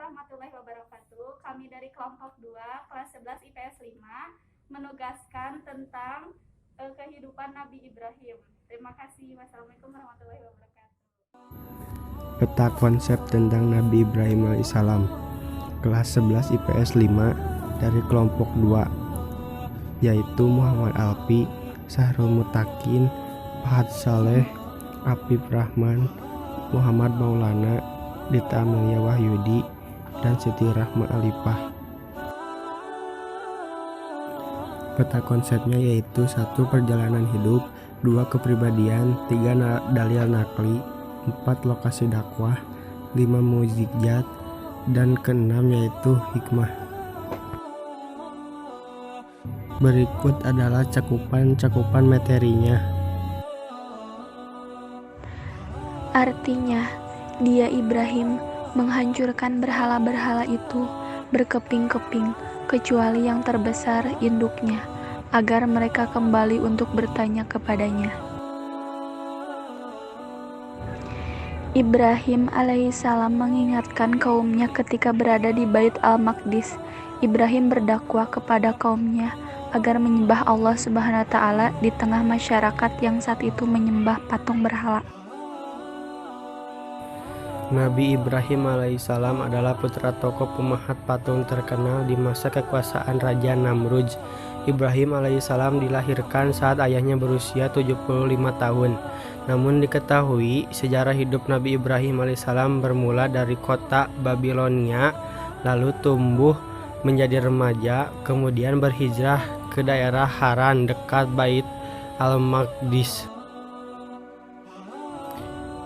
warahmatullahi wabarakatuh. Kami dari kelompok 2, kelas 11 IPS 5, menugaskan tentang kehidupan Nabi Ibrahim. Terima kasih. Wassalamualaikum warahmatullahi wabarakatuh. Peta konsep tentang Nabi Ibrahim alaihissalam. Kelas 11 IPS 5 dari kelompok 2, yaitu Muhammad Alfi, Sahrul Mutakin, Fahad Saleh, Apip Rahman, Muhammad Maulana, Dita Amelia Wahyudi, dan Siti Rahma Alifah. Peta konsepnya yaitu 1. Perjalanan hidup, 2. Kepribadian, 3. Dalil nakli, 4. Lokasi dakwah, 5. mukjizat, dan ke-6 yaitu hikmah. Berikut adalah cakupan materinya. Artinya, dia Ibrahim menghancurkan berhala-berhala itu berkeping-keping, kecuali yang terbesar induknya, agar mereka kembali untuk bertanya kepadanya. Ibrahim alaihissalam mengingatkan kaumnya ketika berada di Bait al-Maqdis. Ibrahim berdakwah kepada kaumnya agar menyembah Allah Subhanahu wa Ta'ala di tengah masyarakat yang saat itu menyembah patung berhala. Nabi Ibrahim alaihissalam adalah putra tokoh pemahat patung terkenal di masa kekuasaan Raja Namrudz. Ibrahim alaihissalam dilahirkan saat ayahnya berusia 75 tahun. Namun diketahui sejarah hidup Nabi Ibrahim alaihissalam bermula dari kota Babilonia, lalu tumbuh menjadi remaja, kemudian berhijrah ke daerah Haran dekat Bait al-Maqdis.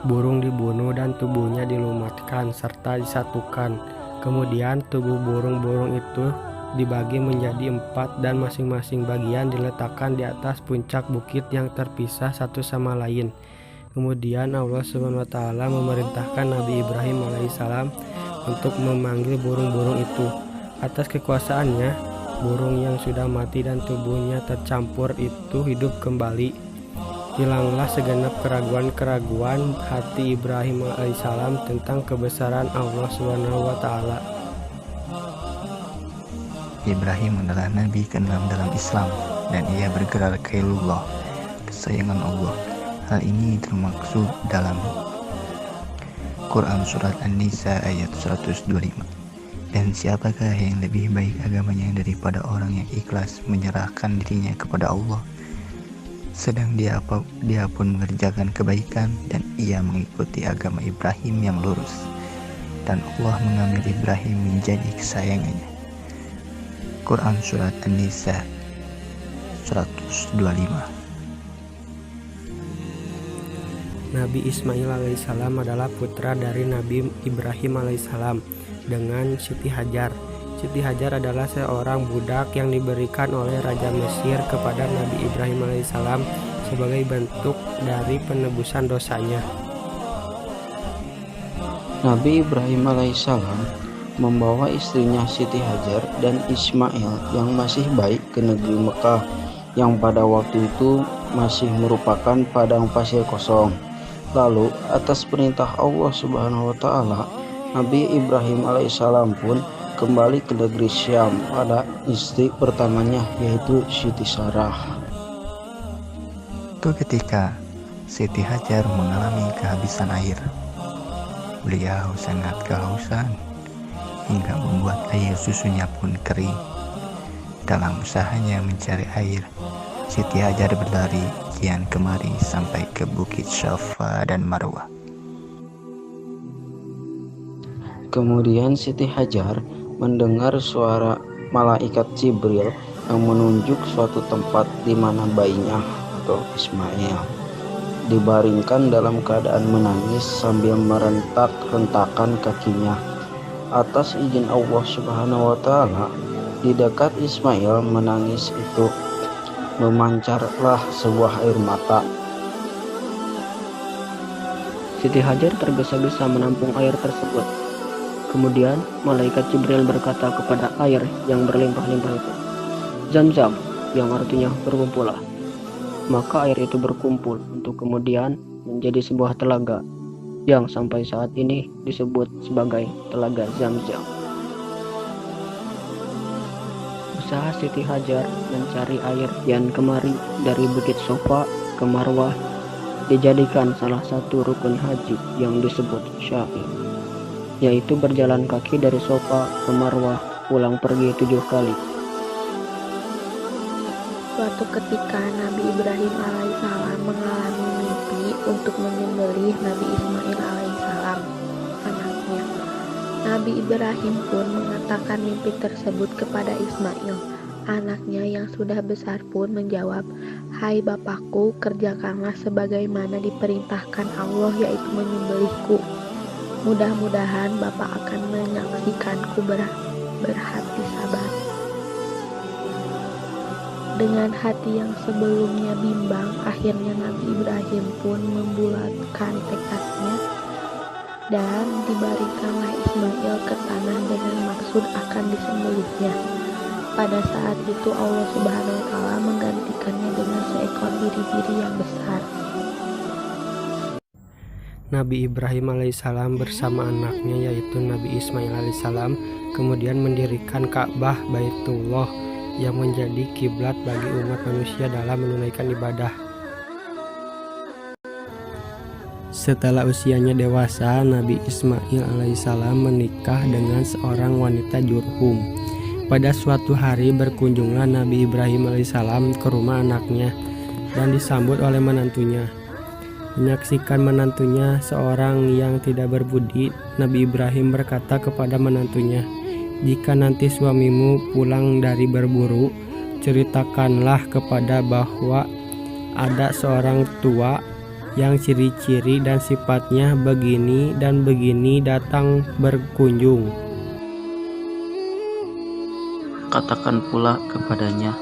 Burung dibunuh dan tubuhnya dilumatkan serta disatukan. Kemudian tubuh burung-burung itu dibagi menjadi 4 dan masing-masing bagian diletakkan di atas puncak bukit yang terpisah satu sama lain. Kemudian Allah Subhanahu wa Ta'ala memerintahkan Nabi Ibrahim alaihissalam untuk memanggil burung-burung itu. Atas kekuasaannya, burung yang sudah mati dan tubuhnya tercampur itu hidup kembali. Hilanglah segenap keraguan-keraguan hati Ibrahim alaihissalam tentang kebesaran Allah Subhanahu wa Ta'ala. Ibrahim adalah nabi ke-6 dalam Islam, dan ia bergelar Khalilullah, kesayangan Allah. Hal ini termaksud dalam Quran Surat An-Nisa ayat 125. Dan siapakah yang lebih baik agamanya daripada orang yang ikhlas menyerahkan dirinya kepada Allah, sedang dia pun mengerjakan kebaikan, dan ia mengikuti agama Ibrahim yang lurus, dan Allah mengambil Ibrahim menjadi kesayangannya. Quran Surat An-Nisa 125. Nabi Ismail alaihissalam adalah putra dari Nabi Ibrahim alaihissalam dengan Siti Hajar. Siti Hajar adalah seorang budak yang diberikan oleh Raja Mesir kepada Nabi Ibrahim alaihissalam sebagai bentuk dari penebusan dosanya. Nabi Ibrahim alaihissalam membawa istrinya Siti Hajar dan Ismail yang masih baik ke negeri Mekah, yang pada waktu itu masih merupakan padang pasir kosong. Lalu atas perintah Allah Subhanahu wa Ta'ala, Nabi Ibrahim alaihissalam pun kembali ke negeri Syam pada istri pertamanya, yaitu Siti Sarah. Ketika Siti Hajar mengalami kehabisan air, beliau sangat kehausan hingga membuat air susunya pun kering. Dalam usahanya mencari air, Siti Hajar berlari kian kemari sampai ke Bukit Safa dan Marwah. Kemudian Siti Hajar mendengar suara malaikat Jibril yang menunjuk suatu tempat di mana bayinya atau Ismail dibaringkan dalam keadaan menangis sambil merentak-rentakan kakinya. Atas izin Allah Subhanahu wa Ta'ala, di dekat Ismail menangis itu memancarlah sebuah air mata. Siti Hajar tergesa-gesa menampung air tersebut. Kemudian malaikat Jibril berkata kepada air yang berlimpah-limpah itu, "Zam-zam," yang artinya berkumpullah. Maka air itu berkumpul untuk kemudian menjadi sebuah telaga. yang sampai saat ini disebut sebagai Telaga Zamzam. Usaha Siti Hajar mencari air kian kemari dari Bukit Sofa ke Marwah dijadikan salah satu rukun haji yang disebut sya'i, yaitu berjalan kaki dari Sofa ke Marwah pulang pergi 7 kali. Suatu ketika Nabi Ibrahim alaihissalam mengalami mimpi untuk menyembelih Nabi Ismail alaihissalam, anaknya. Nabi Ibrahim pun mengatakan mimpi tersebut kepada Ismail, anaknya yang sudah besar pun menjawab, "Hai bapakku, kerjakanlah sebagaimana diperintahkan Allah, yaitu menyembelihku. Mudah-mudahan bapak akan menyaksikanku berhati sabar." Dengan hati yang sebelumnya bimbang, akhirnya Nabi Ibrahim pun membulatkan tekadnya dan dibarikanlah Ismail ke tanah dengan maksud akan disembelihnya. Pada saat itu Allah Subhanahu wa Ta'ala menggantikannya dengan seekor biri-biri yang besar. Nabi Ibrahim alaihissalam bersama anaknya yaitu Nabi Ismail alaihissalam kemudian mendirikan Ka'bah Baitullah yang menjadi kiblat bagi umat manusia dalam menunaikan ibadah. Setelah usianya dewasa, Nabi Ismail alaihissalam menikah dengan seorang wanita Jurhum. Pada suatu hari berkunjunglah Nabi Ibrahim alaihissalam ke rumah anaknya dan disambut oleh menantunya. Menyaksikan menantunya seorang yang tidak berbudi, Nabi Ibrahim berkata kepada menantunya, "Jika nanti suamimu pulang dari berburu, ceritakanlah kepada bahwa ada seorang tua yang ciri-ciri dan sifatnya begini dan begini datang berkunjung. Katakan pula kepadanya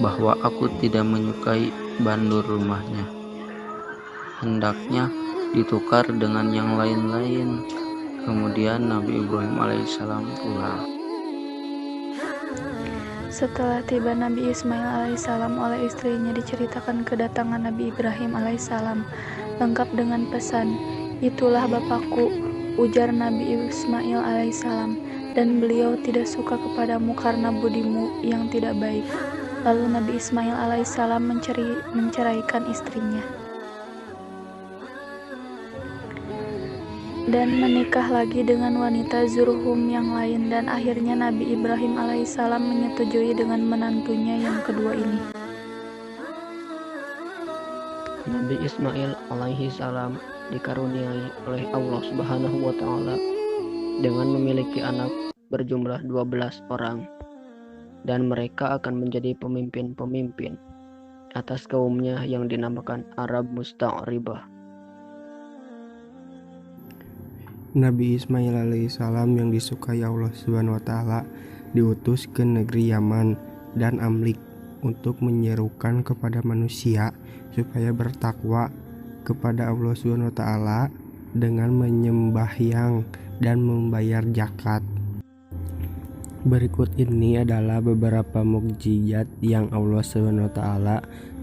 bahwa aku tidak menyukai bandur rumahnya. Hendaknya ditukar dengan yang lain-lain." Kemudian Nabi Ibrahim alaihissalam pulang. Setelah tiba Nabi Ismail alaihissalam oleh istrinya, diceritakan kedatangan Nabi Ibrahim alaihissalam lengkap dengan pesan. "Itulah bapakku," ujar Nabi Ismail alaihissalam, "dan beliau tidak suka kepadamu karena budimu yang tidak baik." Lalu Nabi Ismail alaihissalam menceraikan istrinya dan menikah lagi dengan wanita Zurhum yang lain, dan akhirnya Nabi Ibrahim alaihissalam menyetujui dengan menantunya yang kedua ini. Nabi Ismail alaihissalam dikaruniai oleh Allah Subhanahu wa Ta'ala dengan memiliki anak berjumlah 12 orang, dan mereka akan menjadi pemimpin-pemimpin atas kaumnya yang dinamakan Arab Musta'ribah. Nabi Ismail alaihissalam yang disukai Allah Subhanahu wa Ta'ala diutus ke negeri Yaman dan Amlik untuk menyerukan kepada manusia supaya bertakwa kepada Allah Subhanahu wa Ta'ala dengan menyembahyang dan membayar zakat. Berikut ini adalah beberapa mukjizat yang Allah Subhanahu wa Ta'ala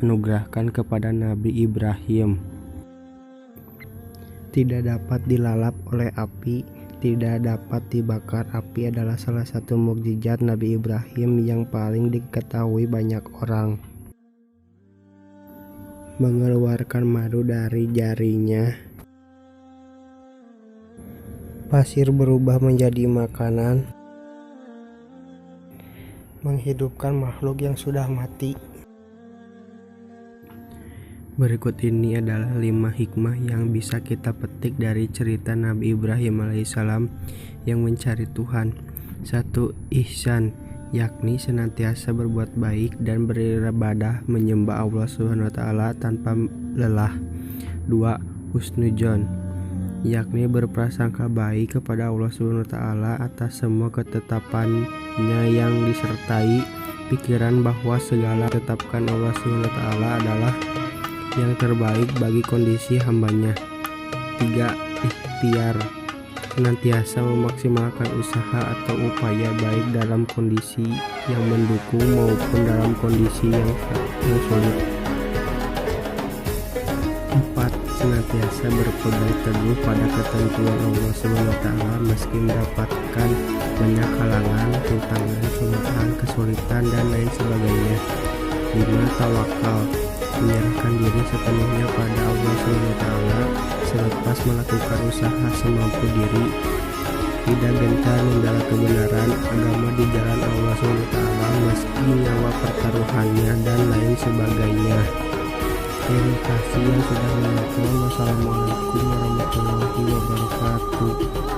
anugerahkan kepada Nabi Ibrahim. Tidak dapat dilalap oleh api, tidak dapat dibakar api adalah salah satu mukjizat Nabi Ibrahim yang paling diketahui banyak orang. Mengeluarkan madu dari jarinya. Pasir berubah menjadi makanan. Menghidupkan makhluk yang sudah mati. Berikut ini adalah 5 hikmah yang bisa kita petik dari cerita Nabi Ibrahim alaihissalam yang mencari Tuhan. 1. Ihsan, yakni senantiasa berbuat baik dan beribadah menyembah Allah Subhanahu wa Ta'ala tanpa lelah. 2. Husnudzon, yakni berprasangka baik kepada Allah Subhanahu wa Ta'ala atas semua ketetapannya yang disertai pikiran bahwa segala tetapkan Allah Subhanahu wa Ta'ala adalah yang terbaik bagi kondisi hambanya. 3. Ikhtiar, senantiasa memaksimalkan usaha atau upaya baik dalam kondisi yang mendukung maupun dalam kondisi yang sulit. 4. senantiasa berpegang teguh pada ketentuan Allah SWT meski mendapatkan banyak halangan, rintangan, cobaan, kesulitan, dan lain sebagainya. 5. Tawakal, menyerahkan diri sepenuhnya pada Allah SWT selepas melakukan usaha semampu diri, tidak gentar membela kebenaran agama di jalan Allah SWT meski nyawa pertaruhannya, dan lain sebagainya. Terima kasih yang sudah menonton. Wassalamualaikum warahmatullahi wabarakatuh.